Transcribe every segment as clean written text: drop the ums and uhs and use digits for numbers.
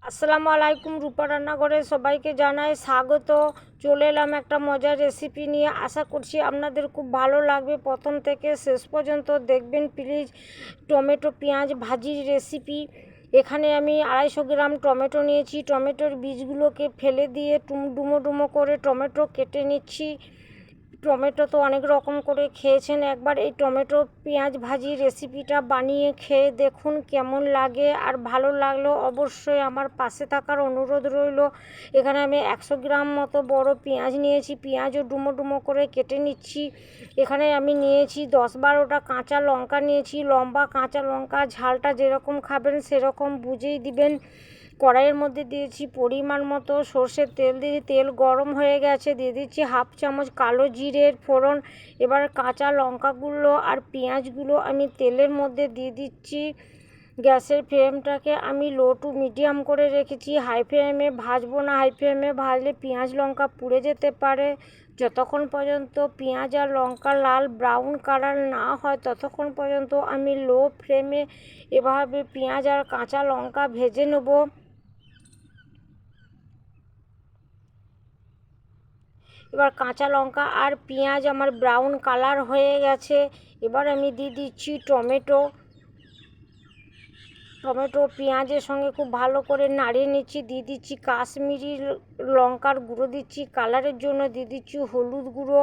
আসসালামু আলাইকুম, রূপা রান্নাঘরে সবাইকে জানাই স্বাগত। চলে এলাম একটা মজার রেসিপি নিয়ে। আশা করছি আপনাদের খুব ভালো লাগবে। প্রথম থেকে শেষ পর্যন্ত দেখবেন প্লিজ। টমেটো পেঁয়াজ ভাজির রেসিপি। এখানে আমি 250 গ্রাম টমেটো নিয়েছি। টমেটোর বীজগুলোকে ফেলে দিয়ে ডুমো ডুমো করে টমেটো কেটে নিচ্ছি। টমেটো তো অনেক রকম করে খেয়েছেন, একবার এই টমেটো পেঁয়াজ ভাজি রেসিপিটা বানিয়ে খেয়ে দেখুন কেমন লাগে। আর ভালো লাগলেও অবশ্যই আমার পাশে থাকার অনুরোধ রইল। এখানে আমি 100 গ্রাম মতো বড় পেঁয়াজ নিয়েছি। পেঁয়াজও ডুমো ডুমো করে কেটে নিচ্ছি। এখানে আমি নিয়েছি 10-12টা কাঁচা লঙ্কা নিয়েছি। লম্বা কাঁচা লঙ্কা, ঝালটা যেরকম খাবেন সেরকম বুঝেই দিবেন। কড়াইয়ের মধ্যে দিয়েছি পরিমাণ মতো সর্ষের তেল, দিয়ে তেল গরম হয়ে গেছে, দিয়ে দিচ্ছি 1/2 চামচ কালো জিরের ফোড়ন। এবার কাঁচা লঙ্কাগুলো আর পেঁয়াজগুলো আমি তেলের মধ্যে দিয়ে দিচ্ছি। গ্যাসের ফ্লেমটাকে আমি লো টু মিডিয়াম করে রেখেছি। হাই ফ্লেমে ভাজবো না, হাই ফ্লেমে ভাজলে পেঁয়াজ লঙ্কা পুড়ে যেতে পারে। যতক্ষণ পর্যন্ত পেঁয়াজ আর লঙ্কা লাল ব্রাউন কালার না হয় ততক্ষণ পর্যন্ত আমি লো ফ্লেমে এভাবে পেঁয়াজ আর কাঁচা লঙ্কা ভেজে নেব। এবার কাঁচা লঙ্কা আর পেঁয়াজ আমার ব্রাউন কালার হয়ে গেছে। এবার আমি দিয়ে দিচ্ছি টমেটো। পেঁয়াজের সঙ্গে খুব ভালো করে নাড়িয়ে নিচ্ছি। দিয়ে দিচ্ছি কাশ্মীরি লঙ্কার গুঁড়ো দিচ্ছি কালারের জন্য, দিয়ে দিচ্ছি হলুদ গুঁড়ো,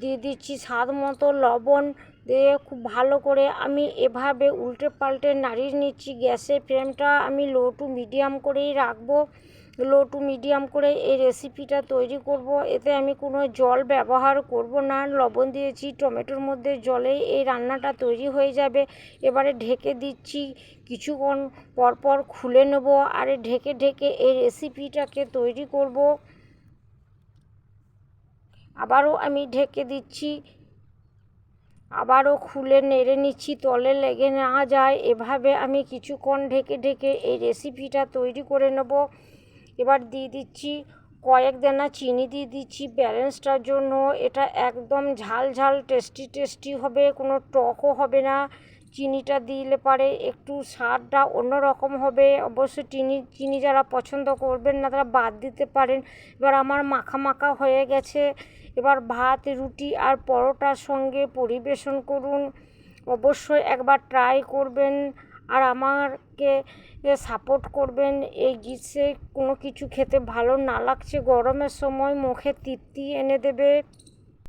দিয়ে দিচ্ছি স্বাদ মতো লবণ। দিয়ে খুব ভালো করে আমি এভাবে উল্টে পাল্টে নাড়িয়ে নিচ্ছি। গ্যাসের ফ্লেমটা আমি লো টু মিডিয়াম করেই রাখবো। লো টু মিডিয়াম করে এই রেসিপিটা তৈরি করব। এতে আমি কোনো জল ব্যবহার করব না। লবণ দিয়েছি টমেটোর মধ্যে, জলেই এই রান্নাটা তৈরি হয়ে যাবে। এবারে ঢেকে দিচ্ছি, কিছুক্ষণ পরপর খুলে নেব আর ঢেকে ঢেকে এই রেসিপিটাকে তৈরি করব। আবারও আমি ঢেকে দিচ্ছি, আবারও খুলে নেড়ে নিচ্ছি তলে লেগে না যায়। এভাবে আমি কিছুক্ষণ ঢেকে ঢেকে এই রেসিপিটা তৈরি করে নেব। এবার দিয়ে দিচ্ছি কয়েক দানা চিনি, দিয়ে দিচ্ছি ব্যালেন্সটার জন্য। এটা একদম ঝাল ঝাল টেস্টি হবে, কোনো টকও হবে না। চিনিটা দিলে পারে একটু স্বাদটা অন্যরকম হবে। অবশ্য চিনি যারা পছন্দ করবেন না তারা বাদ দিতে পারেন। এবার আমার মাখা মাখা হয়ে গেছে। এবার ভাত, রুটি আর পরোটার সঙ্গে পরিবেশন করুন। অবশ্যই একবার ট্রাই করবেন আর আমাকে সাপোর্ট করবেন। এই গ্রীষ্মে কোনো কিছু খেতে ভালো না লাগছে, গরমের সময় মুখে তৃপ্তি এনে দেবে।